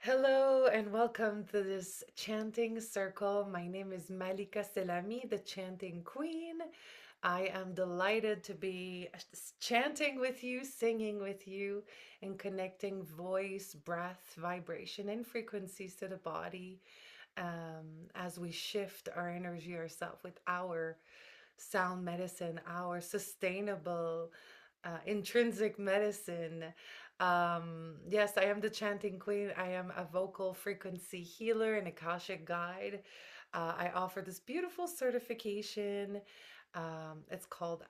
Hello and welcome to this chanting circle. My name is Malika Selami, the chanting queen. I am delighted to be chanting with you, singing with you, and connecting voice, breath, vibration, and frequencies to the body as we shift our energy ourselves with our sound medicine, our sustainable intrinsic medicine. Yes, I am the chanting queen. I am a vocal frequency healer and Akashic guide. I offer this beautiful certification. It's called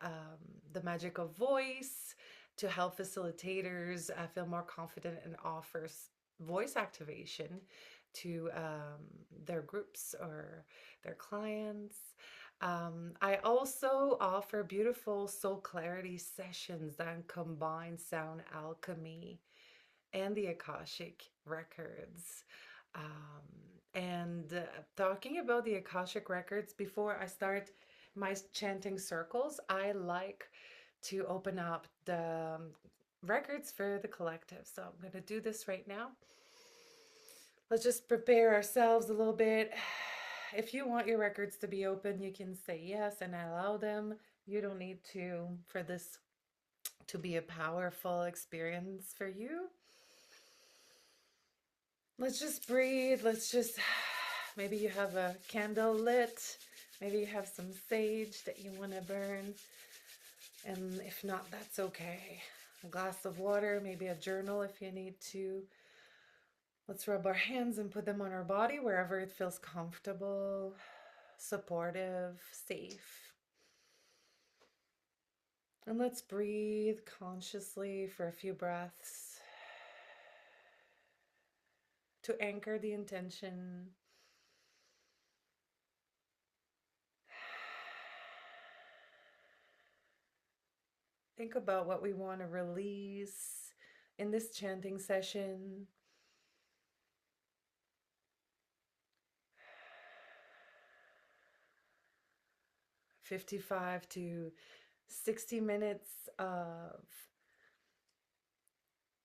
The Magic of Voice to help facilitators feel more confident and offers voice activation to their groups or their clients. I also offer beautiful soul clarity sessions that combine sound alchemy and the Akashic records. And talking about the Akashic records, before I start my chanting circles, I like to open up the records for the collective. So I'm going to do this right now. Let's just prepare ourselves a little bit. If you want your records to be open, you can say yes and allow them. You don't need to for this to be a powerful experience for you. Let's just breathe. Let's just, maybe you have a candle lit. Maybe you have some sage that you want to burn. And if not, that's okay. A glass of water, maybe a journal if you need to. Let's rub our hands and put them on our body wherever it feels comfortable, supportive, safe. And let's breathe consciously for a few breaths to anchor the intention. Think about what we want to release in this chanting session. "55 to 60 minutes of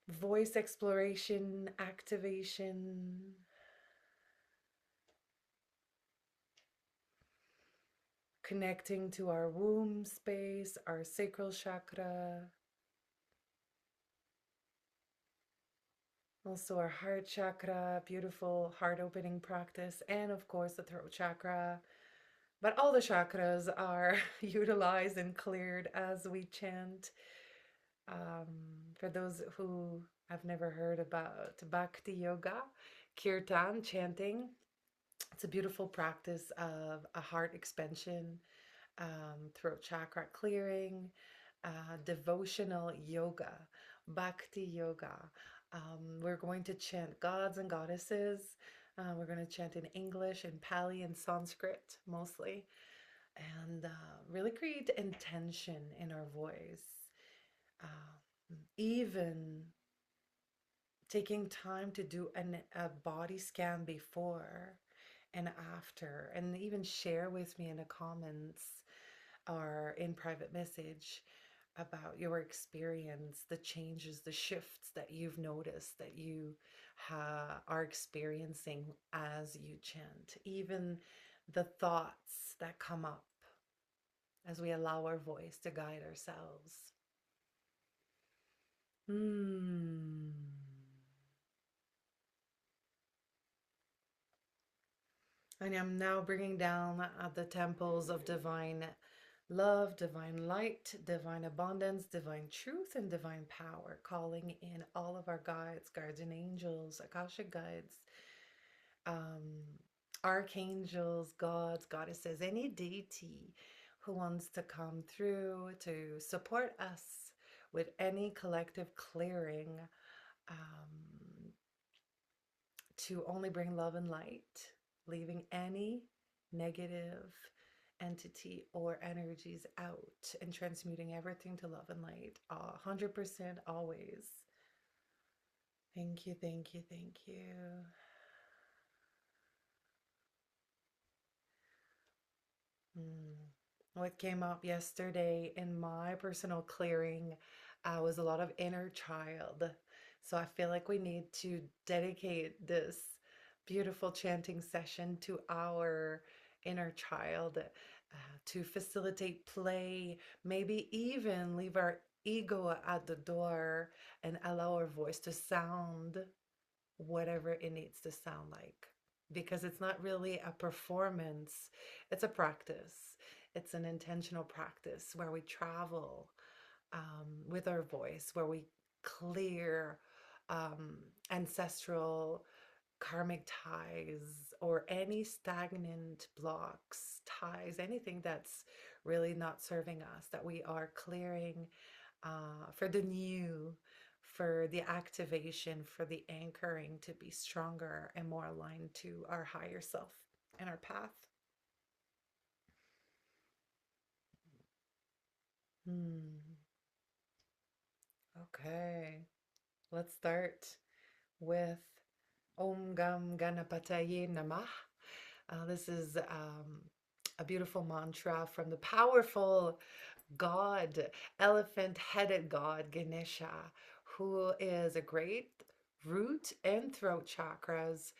voice exploration, activation, connecting to our womb space, our sacral chakra, also our heart chakra, beautiful heart opening practice, and of course the throat chakra. But all the chakras are utilized and cleared as we chant. For those who have never heard about Bhakti Yoga, Kirtan, chanting, it's a beautiful practice of a heart expansion, throat chakra clearing, devotional yoga, Bhakti Yoga. We're going to chant gods and goddesses. We're going to chant in English and Pali and Sanskrit mostly, and really create intention in our voice. Even taking time to do a body scan before and after, and even share with me in the comments or in private message about your experience, the changes, the shifts that you've noticed that you are experiencing as you chant, even the thoughts that come up as we allow our voice to guide ourselves. Hmm. And I'm now bringing down the temples of divine love, divine light, divine abundance, divine truth, and divine power, calling in all of our guides, guardian angels, Akashic guides, um, archangels, gods, goddesses, any deity who wants to come through to support us with any collective clearing, to only bring love and light, leaving any negative entity or energies out and transmuting everything to love and light 100% always. Thank you, thank you, thank you. What came up yesterday in my personal clearing was a lot of inner child, So I feel like we need to dedicate this beautiful chanting session to our inner child, to facilitate play, maybe even leave our ego at the door and allow our voice to sound whatever it needs to sound like. Because it's not really a performance, it's a practice. It's an intentional practice where we travel with our voice, where we clear ancestral karmic ties or any stagnant blocks, ties, anything that's really not serving us, that we are clearing for the new, for the activation, for the anchoring to be stronger and more aligned to our higher self and our path. Okay, let's start with Om Gam Ganapataye Namah. This is a beautiful mantra from the powerful god, elephant-headed god Ganesha, who is a great root and throat chakras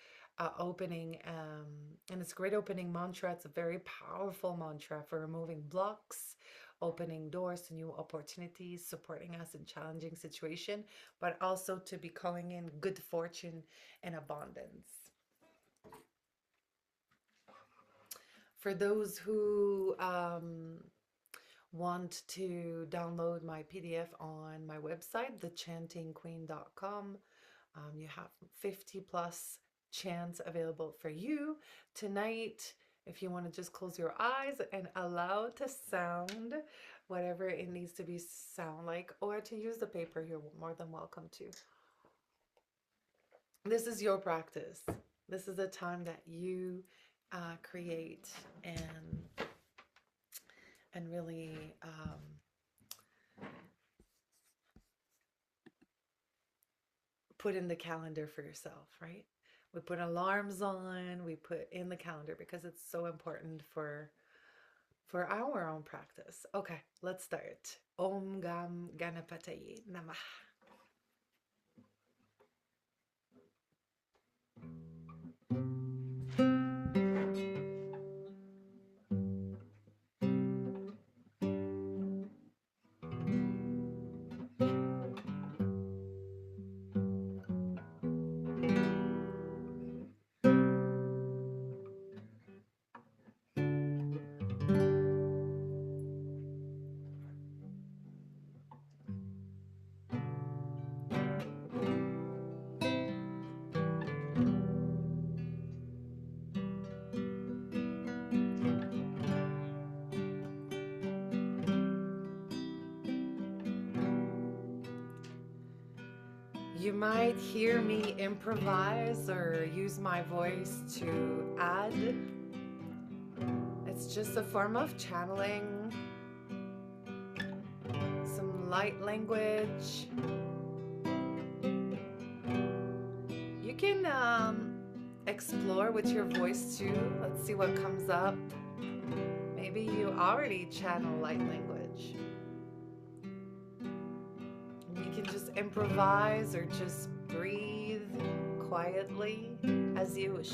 opening, and it's a great opening mantra. It's a very powerful mantra for removing blocks, opening doors to new opportunities, supporting us in challenging situation, but also to be calling in good fortune and abundance. For those who want to download my PDF on my website, thechantingqueen.com, you have 50 plus chants available for you tonight. If you want to just close your eyes and allow it to sound whatever it needs to be sound like, or to use the paper, you're more than welcome to. This is your practice. This is a time that you create and really put in the calendar for yourself, right? We put alarms on, we put in the calendar because it's so important for our own practice. Okay, let's start. Om Gam Ganapataye Namah. You might hear me improvise or use my voice to add. It's just a form of channeling, some light language. You can explore with your voice too. Let's see what comes up. Maybe you already channel light language. You can just improvise or just breathe quietly as you wish.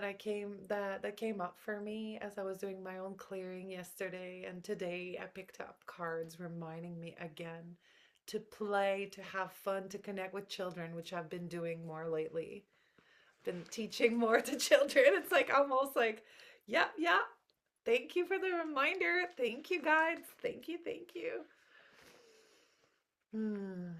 that came up for me as I was doing my own clearing yesterday, and today I picked up cards reminding me again to play, to have fun, to connect with children, which I've been doing more lately. Been teaching more to children. It's like almost like, yeah, yeah. Thank you for the reminder. Thank you, guides. Thank you, thank you. Hmm.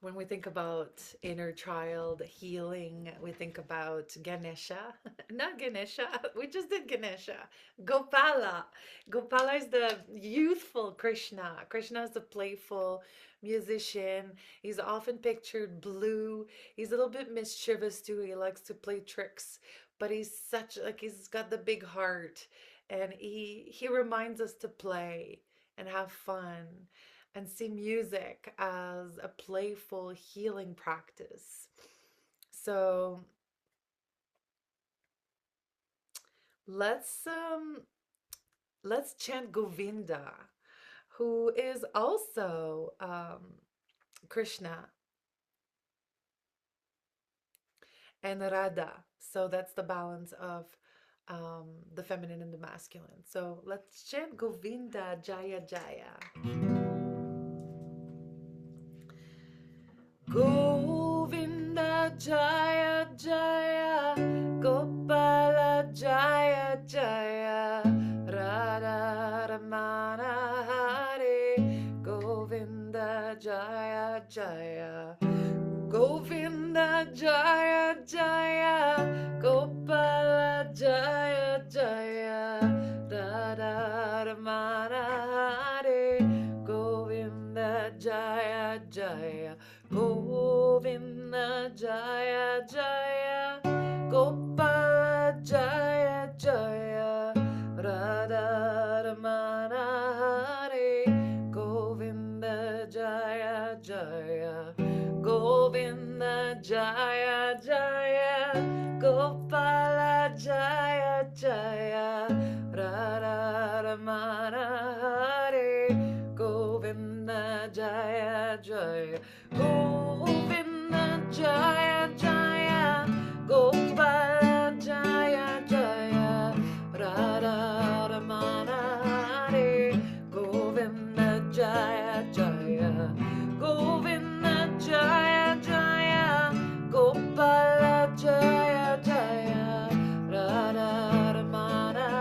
When we think about inner child healing, we think about Ganesha. Not Ganesha, we just did Ganesha. Gopala. Gopala is the youthful Krishna. Krishna is the playful musician. He's often pictured blue. He's a little bit mischievous too. He likes to play tricks, but he's such like he's got the big heart, and he reminds us to play and have fun and see music as a playful healing practice. So let's um let's chant Govinda, who is also Krishna, and Radha. So that's the balance of the feminine and the masculine. So let's chant Govinda Jaya Jaya. Govinda Jaya Jaya, Gopala Jaya Jaya, Radha Ramana Hare, Govinda Jaya Jaya, Govinda Jaya Jaya, Gopala Jaya Jaya, Radha Ramana Hare, Govinda Jaya Jaya. Govinda Jaya Jaya, Gopala Jaya Jaya, Radha Ramana Hare, Govinda Jaya Jaya, Govinda Jaya Jaya, Gopala Jaya Jaya, Radha Ramana Hare, Govinda Jaya Jaya. Govinda Jaya Jaya, Gopala Jaya Jaya, Radha Ramana Hare, Govinda Jaya Jaya, Govinda Jaya Jaya, Gopala Jaya Jaya, Radha Ramana Hare, Govinda Jaya Jaya, Govinda Jaya Jaya, Gopala Jaya Jaya, Radha Ramana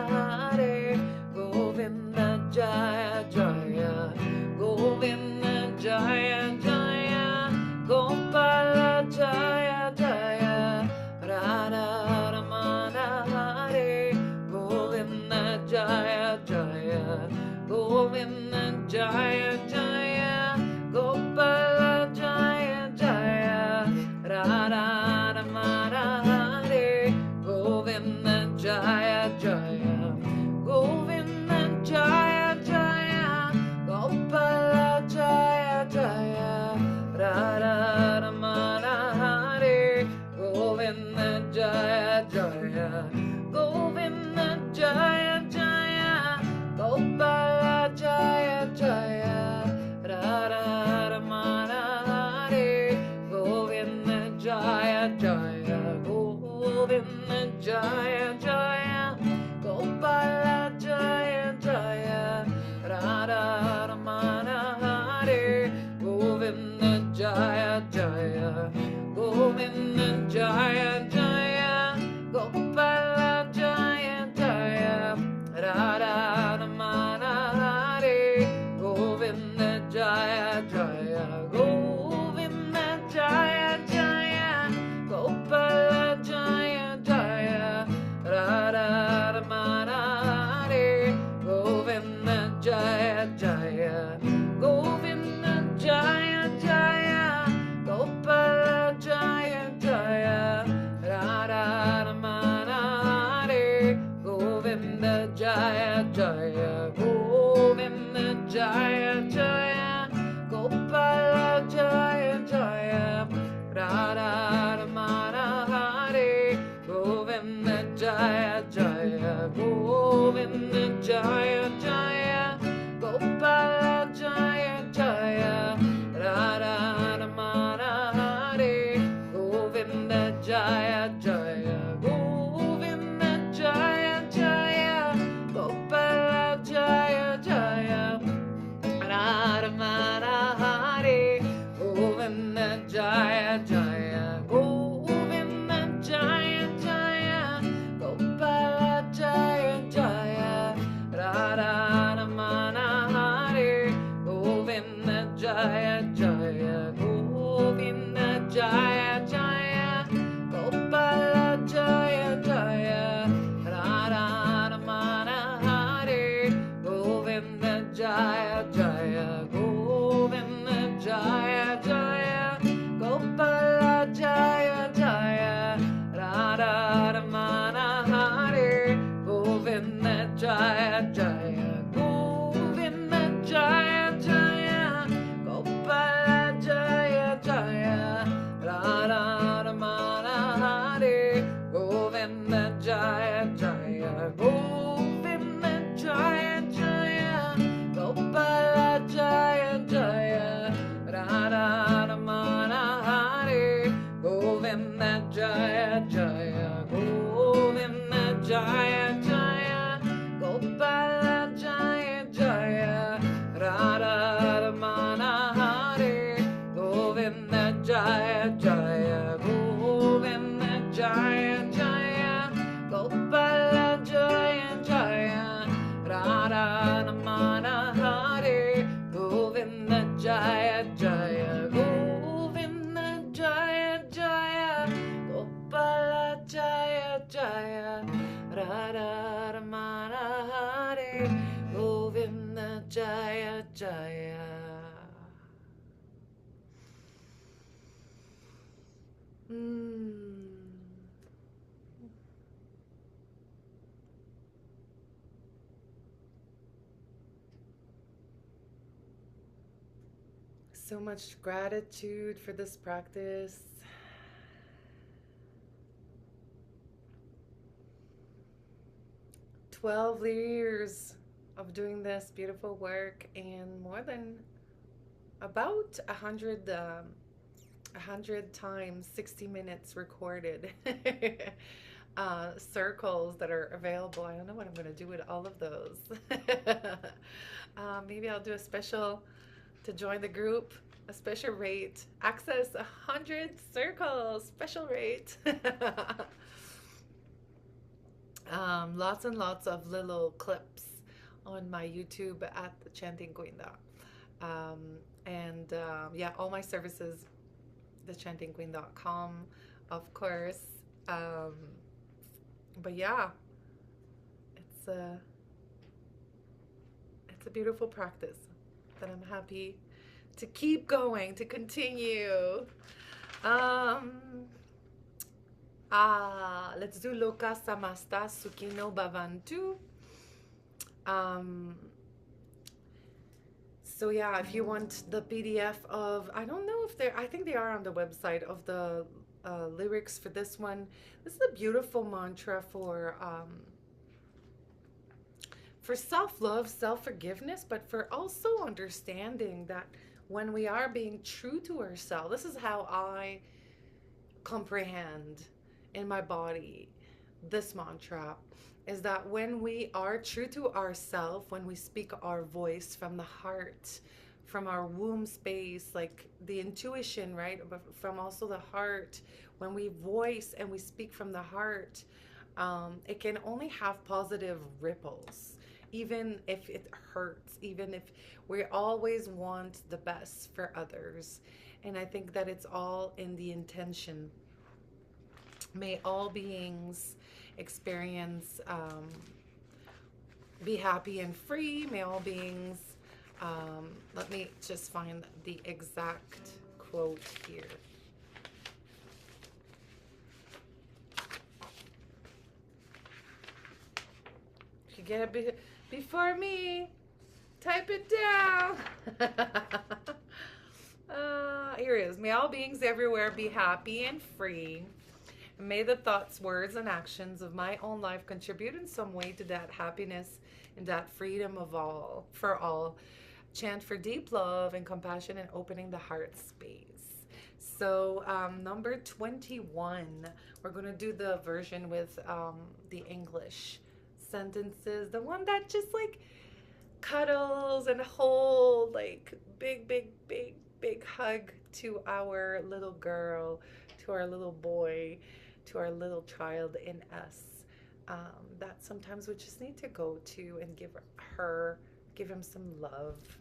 Hare, Govinda Jaya Jaya, Govinda Jaya Jaya, Gopala Jaya Jaya, Radha Ramana Hare, Govinda Jaya Jaya, Govinda Jaya Jaya, Gopala Jaya Jaya, Radha Ramana Hare, Govinda Jaya Jaya, Govinda Jaya Jaya, Gopala Jaya Jaya, Radha Ramana Hare, Govinda Jaya Jaya, Govinda Jaya Jaya, Gopala Jaya Jaya, Radha Ramana Hare, Govinda Jaya Jaya, Govinda Jaya Jaya, Gopala Jaya Jaya, Radha Ramana Hare, Govinda Jaya Jaya, Govinda Jaya Jaya, Gopala Jaya Jaya, Radha Ramana Hare, Govinda Jaya Jaya, Govinda Jaya Jaya, Gopala Jaya Jaya, Radha Ramana Hare, Govinda Jaya Jaya, Govinda Jaya Jaya, Gopala Jaya Jaya, Radha Ramana Hare, Govinda Jaya Jaya, Govinda Jaya Gopala Jaya, Govinda Jaya Jaya, Gopala Jaya Jaya, Radha Ramana Hare, Govinda Jaya Jaya, Govinda Jaya Jaya, Gopala Jaya Jaya, Radha Ramana Hare, Govinda Jaya Jaya, Govinda Jaya Jaya, Gopala Jaya Jaya, Radha Ramana Hare, Govinda Jaya Jaya, Govinda Jaya Jaya, Gopala Jaya Jaya, Radha Ramana Hare, Govinda Jaya Jaya, Govinda Jaya Jaya, Gopala Jaya Jaya, Radha Ramana Hare, Govinda Jaya Jaya. So much gratitude for this practice. "12 years of doing this beautiful work, and more than about 100 times 60 minutes recorded circles that are available. I don't know what I'm going to do with all of those. Maybe I'll do a special to join the group, a special rate, access 100 circles, special rate. Lots and lots of little clips on my YouTube at the Chanting Queen. Yeah, all my services, thechantingqueen.com, of course. But yeah, it's a beautiful practice that I'm happy to keep going, to continue. Let's do Loka Samasta Sukhino Bhavantu. So yeah, if you want the PDF of, I don't know if they're, I think they are on the website, of the lyrics for this one. This is a beautiful mantra for self-love, self-forgiveness, but for also understanding that when we are being true to ourselves, this is how I comprehend in my body this mantra, is that when we are true to ourselves, when we speak our voice from the heart, from our womb space, like the intuition, right? But from also the heart, when we voice and we speak from the heart, it can only have positive ripples, even if it hurts, even if we always want the best for others. And I think that it's all in the intention. May all beings experience, be happy and free. May all beings, let me just find the exact quote here. If you get it before me, type it down. Here it is. May all beings everywhere be happy and free. And may the thoughts, words, and actions of my own life contribute in some way to that happiness and that freedom of all, for all. Chant for deep love and compassion and opening the heart space. So number 21, we're going to do the version with the English sentences, the one that just like cuddles and hold, like big hug to our little girl, to our little boy, to our little child in us, that sometimes we just need to go to and give him some love.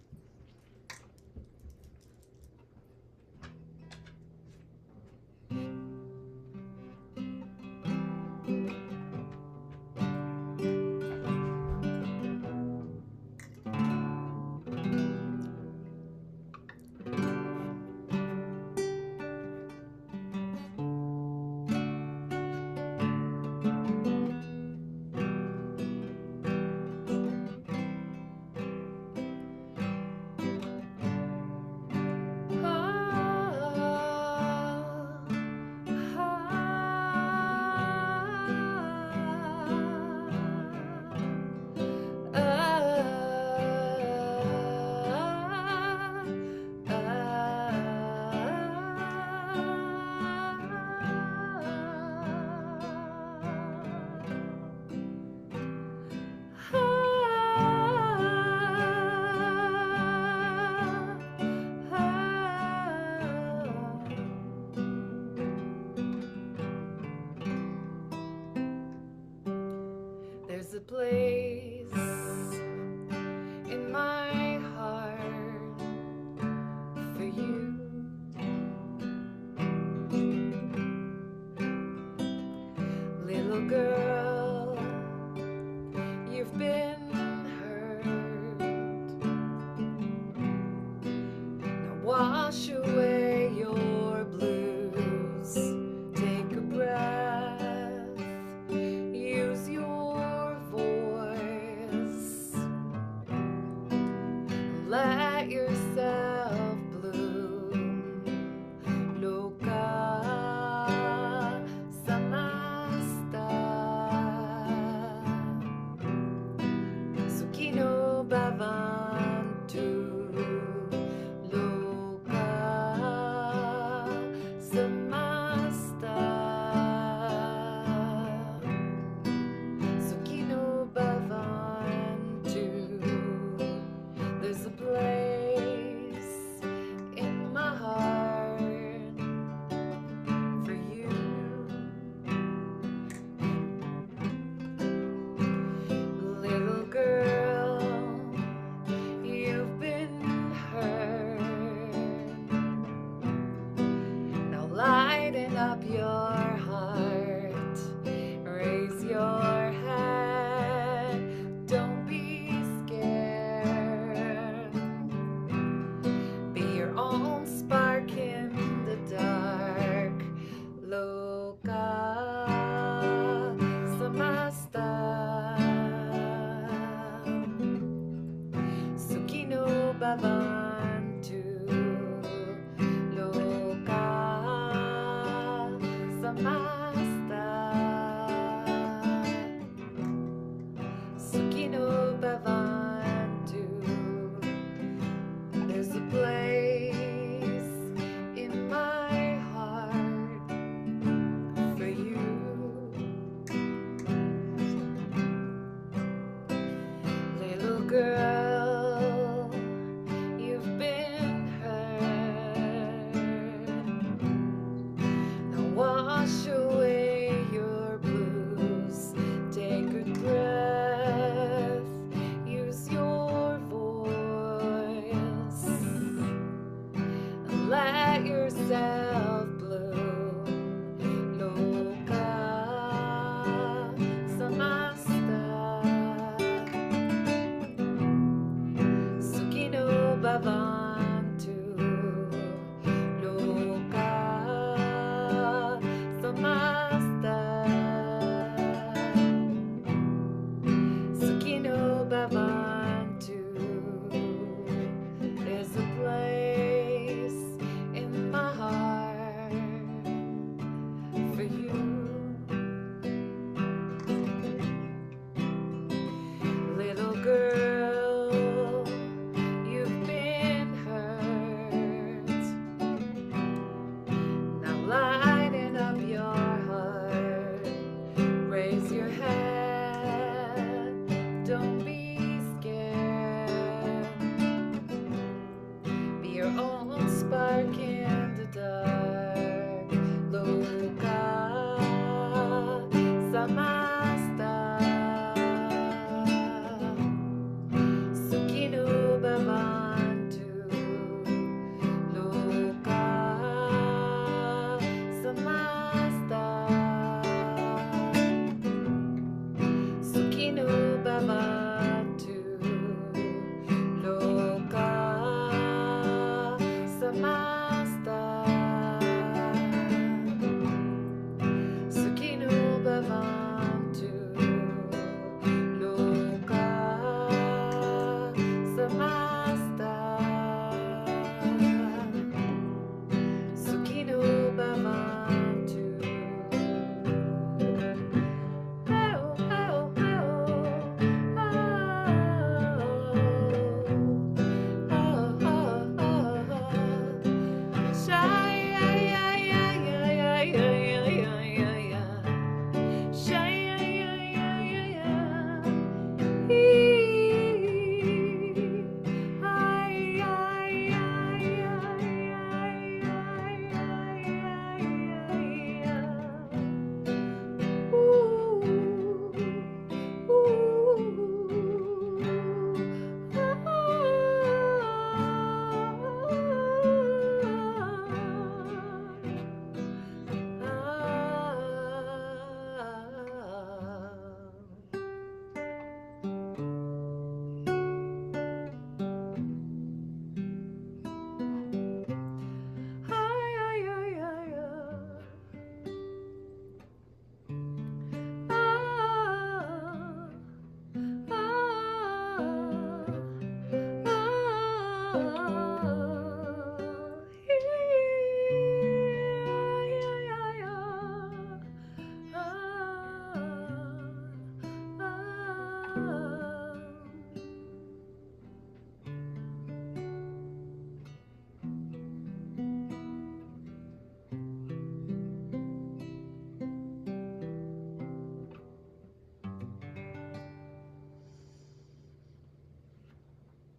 bhavantu loka samasta sukhino bhavantu. There's a place in my heart for you. Little girl, you've been hurt. Now lighten up your heart, raise your head, don't be scared. Be your own spark in the dark. Loka samasta sukhino bhavantu loka samasta sukhino bhavantu. There's a place in my heart for you. Little girl, you've been hurt. Now wash away your blues. Take a breath, use your voice, and let yourself bloom. Loka samasta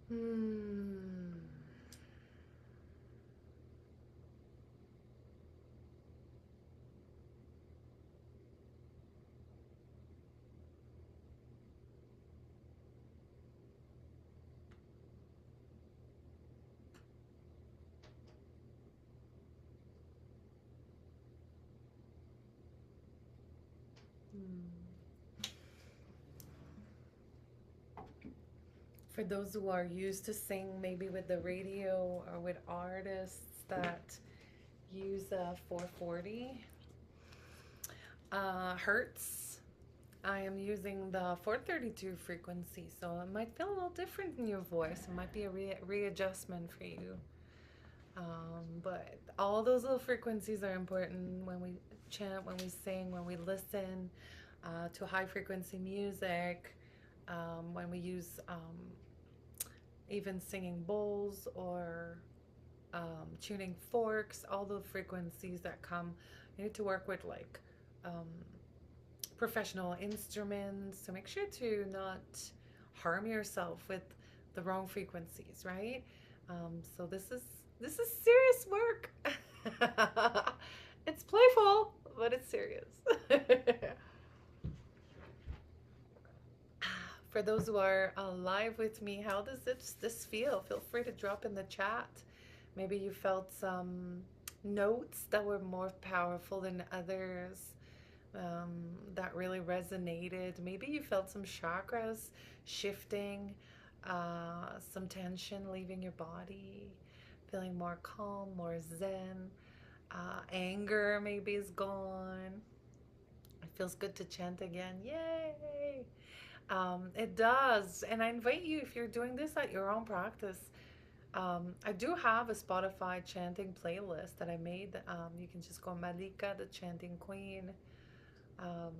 Hmm. For those who are used to sing maybe with the radio or with artists that use 440 hertz, I am using the 432 frequency, so it might feel a little different in your voice. It might be a readjustment for you. But all those little frequencies are important when we chant, when we sing, when we listen to high frequency music, when we use even singing bowls or tuning forks, all the frequencies that come. You need to work with like um, professional instruments, so make sure to not harm yourself with the wrong frequencies, right? So this is serious work. It's playful, but it's serious. For those who are live with me, how does this feel? Feel free to drop in the chat. Maybe you felt some notes that were more powerful than others, um, that really resonated. Maybe you felt some chakras shifting, some tension leaving your body, feeling more calm, more zen. Anger maybe is gone. It feels good to chant again. Yay! It does. And I invite you, if you're doing this at your own practice, I do have a Spotify chanting playlist that I made. You can just go Malika, the chanting queen. Um,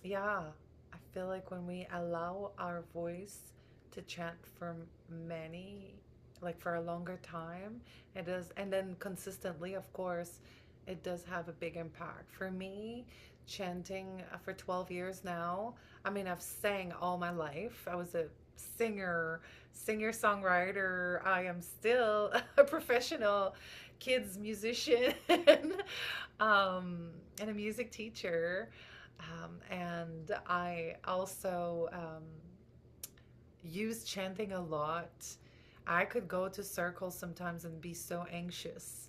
yeah, I feel like when we allow our voice to chant for many, like for a longer time, it does, and then consistently, of course, it does have a big impact. For me, chanting for 12 years now, I mean, I've sang all my life. I was a singer songwriter. I am still a professional kids musician, and a music teacher. And I also use chanting a lot. I could go to circles sometimes and be so anxious,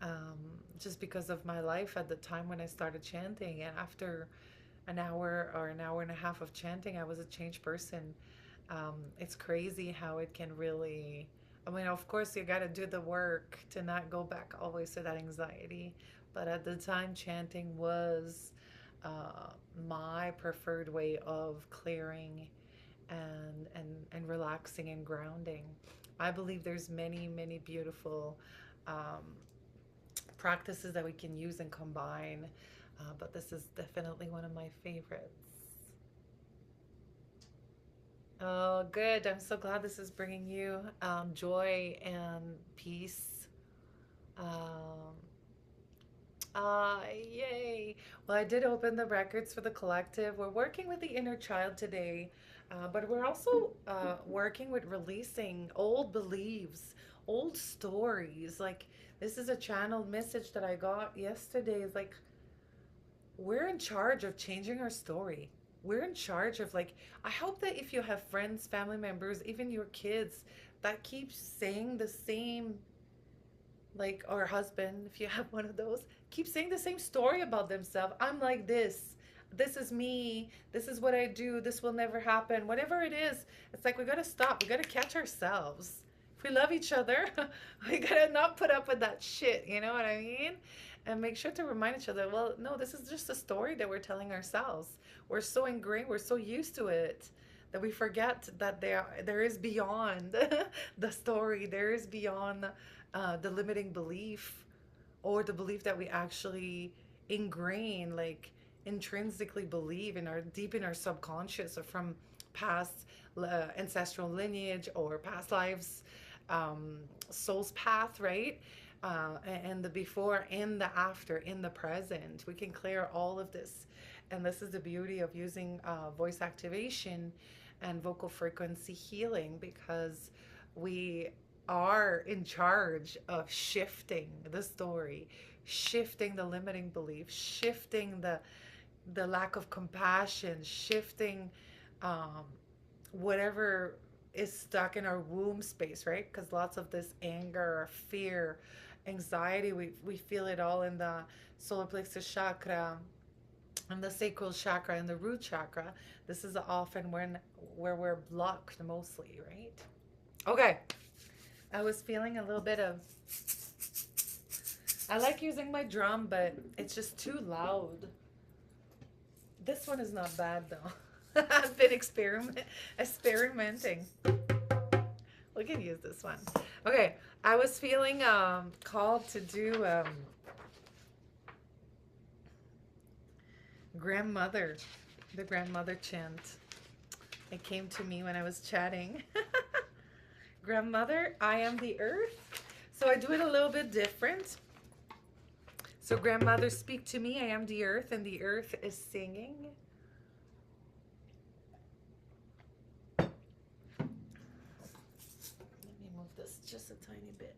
um, just because of my life at the time when I started chanting. And after an hour or an hour and a half of chanting, I was a changed person. It's crazy how it can really, I mean, of course, you got to do the work to not go back always to that anxiety. But at the time, chanting was uh, my preferred way of clearing and relaxing and grounding. I believe there's many beautiful um, practices that we can use and combine, but this is definitely one of my favorites. Oh, good. I'm so glad this is bringing you joy and peace. Um, Yay. Well, I did open the records for the collective. We're working with the inner child today, but we're also working with releasing old beliefs, old stories. Like, this is a channeled message that I got yesterday. It's like, we're in charge of changing our story. We're in charge of, like, I hope that if you have friends, family members, even your kids that keep saying the same, like, or husband, if you have one of those, keep saying the same story about themselves. I'm like this. This is me. This is what I do. This will never happen. Whatever it is, it's like we gotta stop. We gotta catch ourselves. If we love each other, we gotta not put up with that shit. You know what I mean? And make sure to remind each other, well, no, this is just a story that we're telling ourselves. We're so ingrained, we're so used to it that we forget that there is beyond the story. There is beyond the limiting belief, or the belief that we actually ingrain, like intrinsically believe in our deep in our subconscious, or from past ancestral lineage or past lives, um, soul's path, right? And the before and the after in the present. We can clear all of this. And this is the beauty of using voice activation, and vocal frequency healing, because we are in charge of shifting the story, shifting the limiting belief, shifting the lack of compassion, shifting um, whatever is stuck in our womb space, right? Because lots of this anger, fear, anxiety, we feel it all in the solar plexus chakra and the sacral chakra and the root chakra. This is often where we're blocked mostly, right? Okay, I was feeling a little bit of, I like using my drum, but it's just too loud. This one is not bad though. I've been experimenting. We can use this one. Okay, I was feeling called to do grandmother, the grandmother chant. It came to me when I was chatting. Grandmother, I am the earth. So I do it a little bit different. So grandmother, speak to me. I am the earth, and the earth is singing. Let me move this just a tiny bit.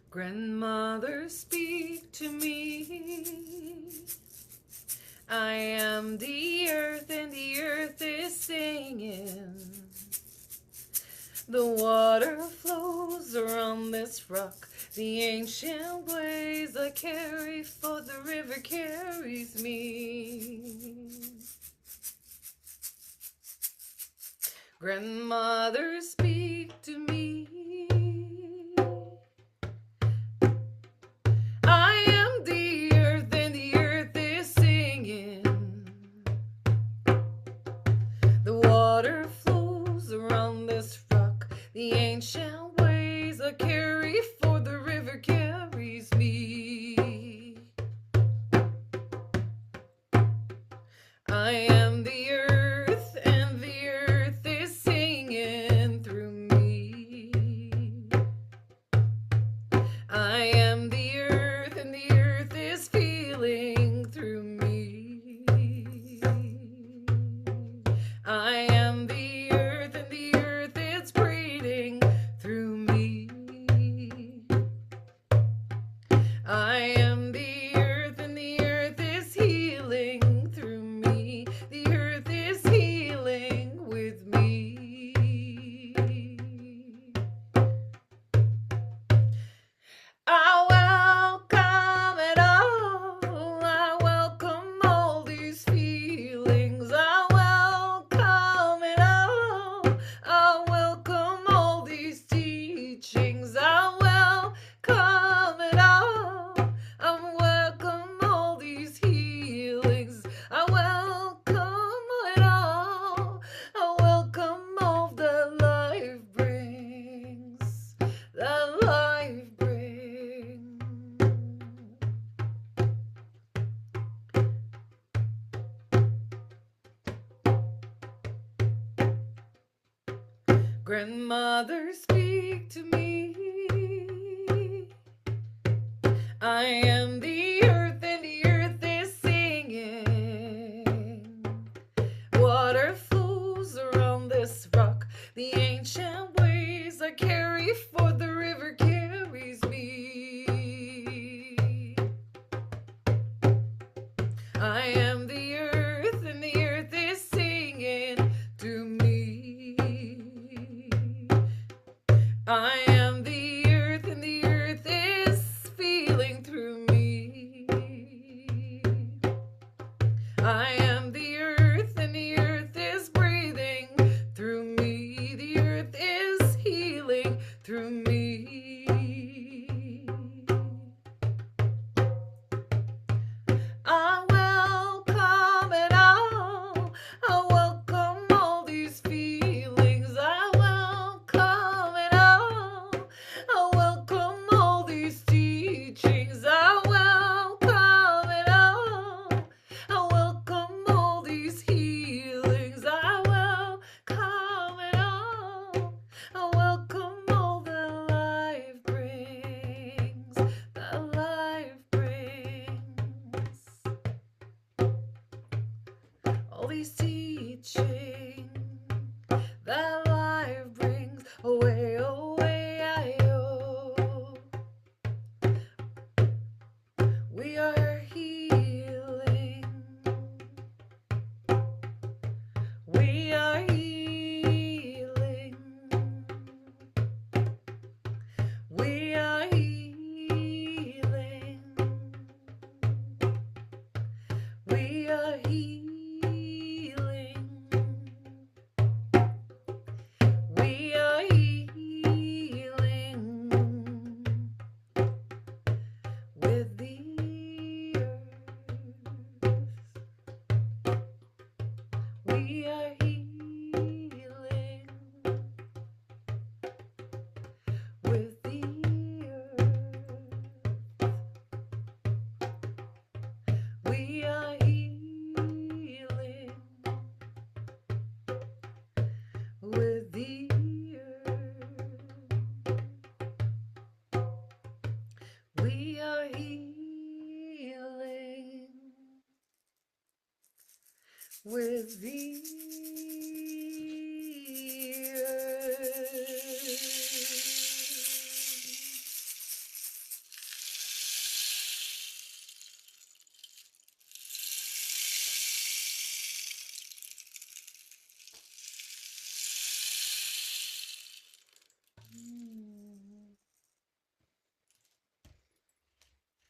Grandmother, speak to me. I am the earth, and the earth is singing. The water flows around this rock. The ancient ways I carry, for the river carries me. Grandmother, speak to me. I am the earth, and the earth is singing. The water flows around this rock. The ancient ways I carry, for the river carries me. I am the earth, and the earth is singing through me. I am the earth, and the earth is feeling through me. I am the earth, and the earth is breathing through me. I am the earth, and the earth is healing through me. The earth is healing with me. I welcome it all. I welcome all these feelings. I welcome it all. I welcome all these teachings. I welcome it all. I welcome all these healings. I welcome it all. I welcome all that life brings. That life brings. Grandmother, speak to me. I am the earth, and the earth is singing. Water flows around this rock. The ancient ways I carry, for the river carries me. I am the earth, and the earth is singing to me. I am the earth, and the earth is feeling through me. I am the earth, and the earth is breathing through me. The earth is healing through me. I welcome it all. I welcome all these feelings. I welcome it all. I welcome all these teachings. I welcome it all. I welcome all these teaching that life brings away, away, I-oh. We are healing. We are healing. We are healing. We are healing. We are healing with the earth. We are healing with the earth. We are healing with the earth. We are healing with the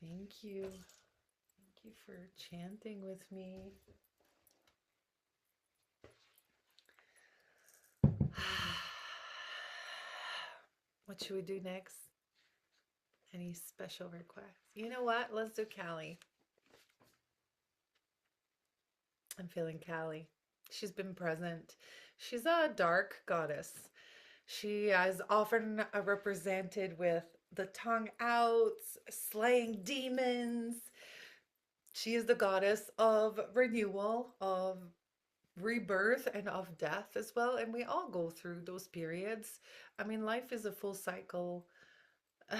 Thank you. Thank you for chanting with me. What should we do next? Any special requests? You know what? Let's do Callie. I'm feeling Callie. She's been present. She's a dark goddess. She is often represented with the tongue out, slaying demons. She is the goddess of renewal, of rebirth, and of death as well. And we all go through those periods. I mean, life is a full cycle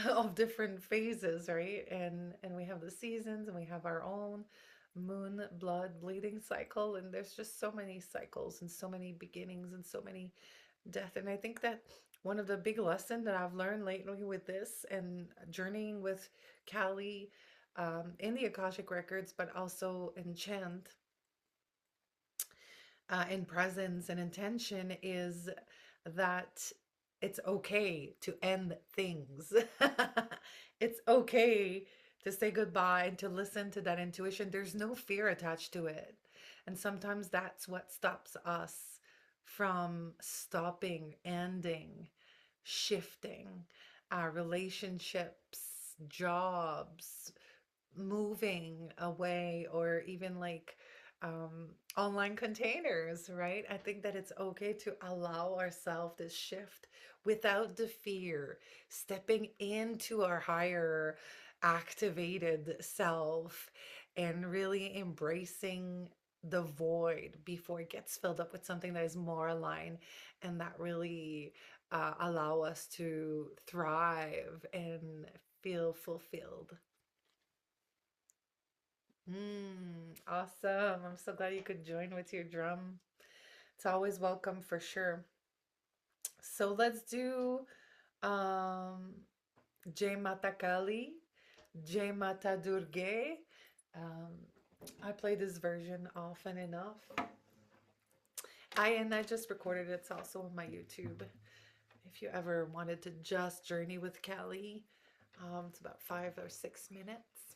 of different phases, right? And we have the seasons, and we have our own moon blood bleeding cycle, and there's just so many cycles and so many beginnings and so many death. And I think that one of the big lessons that I've learned lately with this and journeying with Callie in the Akashic records, but also in chant, in presence and intention, is that it's okay to end things. It's okay to say goodbye and to listen to that intuition. There's no fear attached to it. And sometimes that's what stops us from stopping, ending, shifting our relationships, jobs, moving away, or even like online containers, right? I think that it's okay to allow ourselves this shift without the fear, stepping into our higher activated self and really embracing the void before it gets filled up with something that is more aligned and that really allow us to thrive and feel fulfilled. Awesome. I'm so glad you could join with your drum. It's always welcome for sure. So let's do um, Jai Mata Kali, Jai Mata Durge. I play this version often enough. I just recorded it. It's also on my YouTube. If you ever wanted to just journey with Kali, it's about 5 or 6 minutes.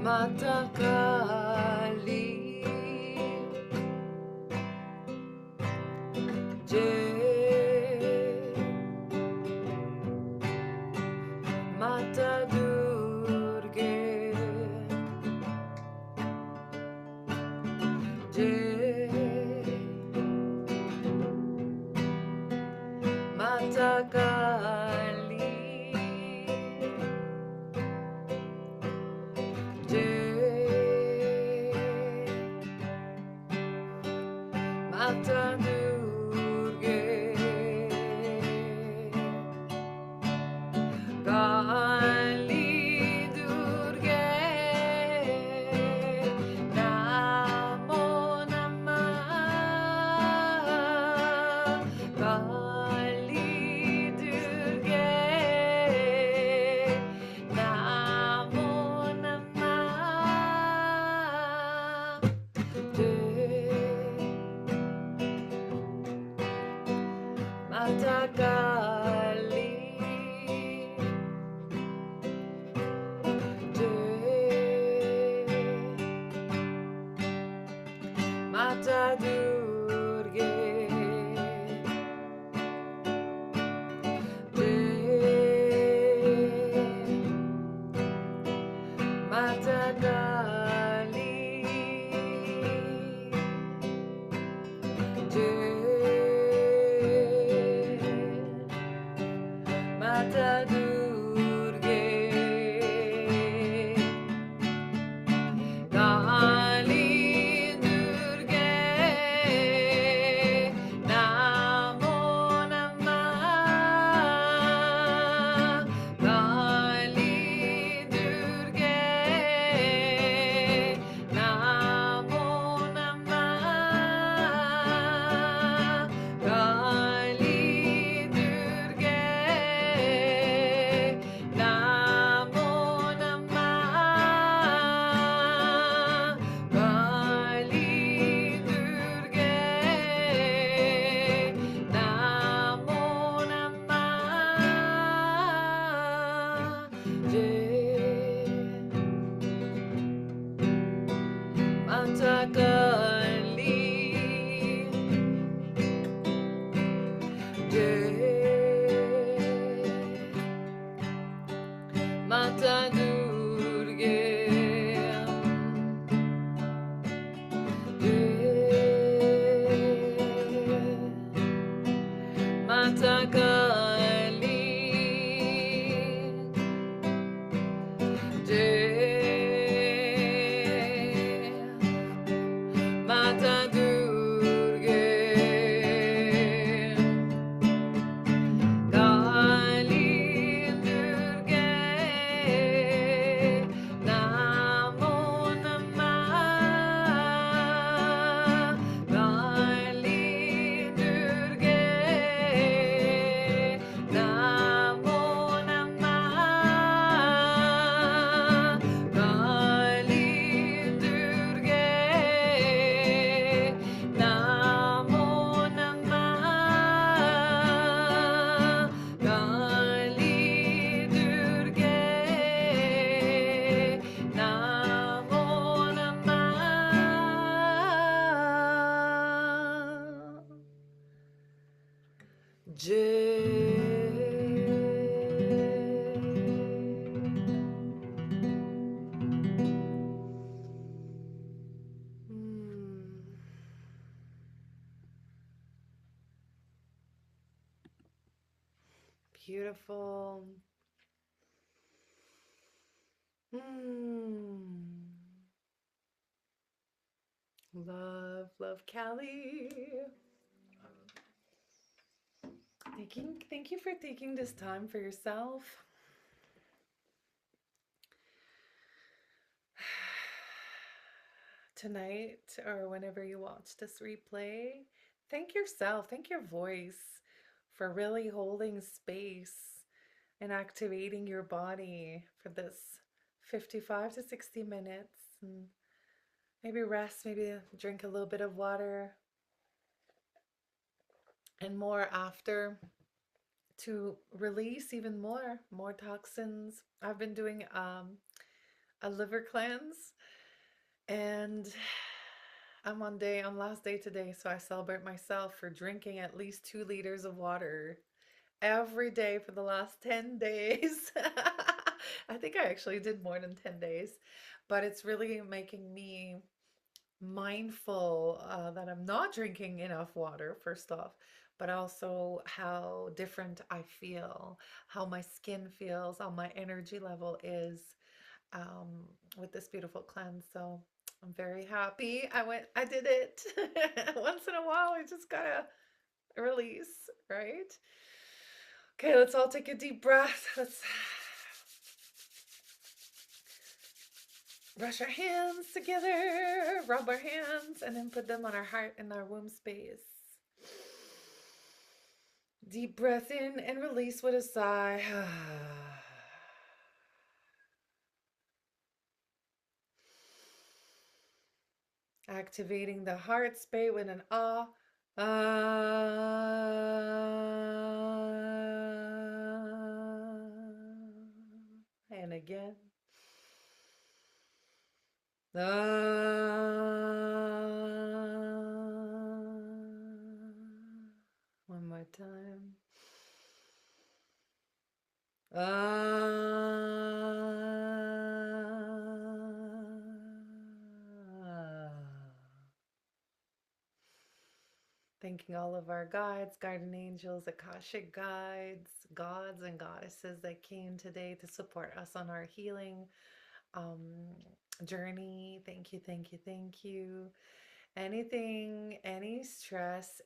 Mata Kali, Mata Durge, Durge, Mata Kali, Mata Durge, Kali Durge, Namo Namah, Kali Durge, Namo Namah, Kali Durge, Namo Namah, Kali Durge, Namo Namah, Mata Kali, Mata Durge, Mata Kali, Mata Durge, Kali Durge, Namo Namah, Kali Durge, Namo Namah, Kali Durge, Namo Namah, Kali Durge, Namo Namah, Beautiful. Love, love, Callie. Thank you for taking this time for yourself. Tonight, or whenever you watch this replay, thank yourself, thank your voice for really holding space and activating your body for this 55 to 60 minutes. And maybe rest, maybe drink a little bit of water and more after to release even more toxins. I've been doing a liver cleanse, and I'm on last day today, so I celebrate myself for drinking at least 2 liters of water every day for the last 10 days. I think I actually did more than 10 days, but it's really making me mindful that I'm not drinking enough water, first off, but also how different I feel, how my skin feels, how my energy level is with this beautiful cleanse. So I'm very happy. I did it. Once in a while, I just gotta release, right? Okay, let's all take a deep breath. Let's brush our hands together, rub our hands, and then put them on our heart and our womb space. Deep breath in and release with a sigh. Activating the heart space with an ah. And again. Thanking all of our guides, guardian angels, Akashic guides, gods and goddesses that came today to support us on our healing um, journey. Thank you, thank you, thank you. Anything, any stress,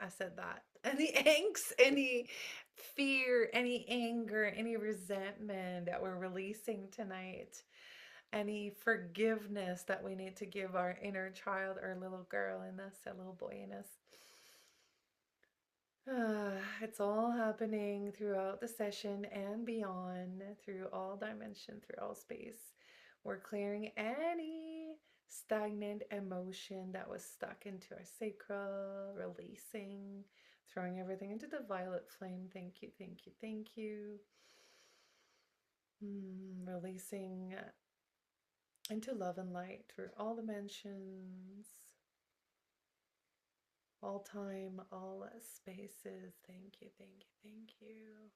I said that, any angst, any fear, any anger, any resentment that we're releasing tonight, any forgiveness that we need to give our inner child or little girl in us, a little boy in us. It's all happening throughout the session and beyond, through all dimension, through all space. We're clearing any stagnant emotion that was stuck into our sacral, releasing, throwing everything into the violet flame. Thank you, thank you, thank you. Releasing into love and light through all dimensions, all time, all spaces. Thank you, thank you, thank you.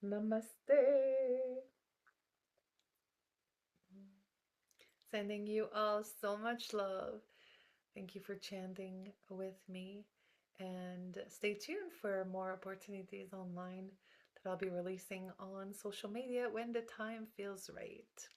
Namaste. Sending you all so much love. Thank you for chanting with me. And stay tuned for more opportunities online that I'll be releasing on social media when the time feels right.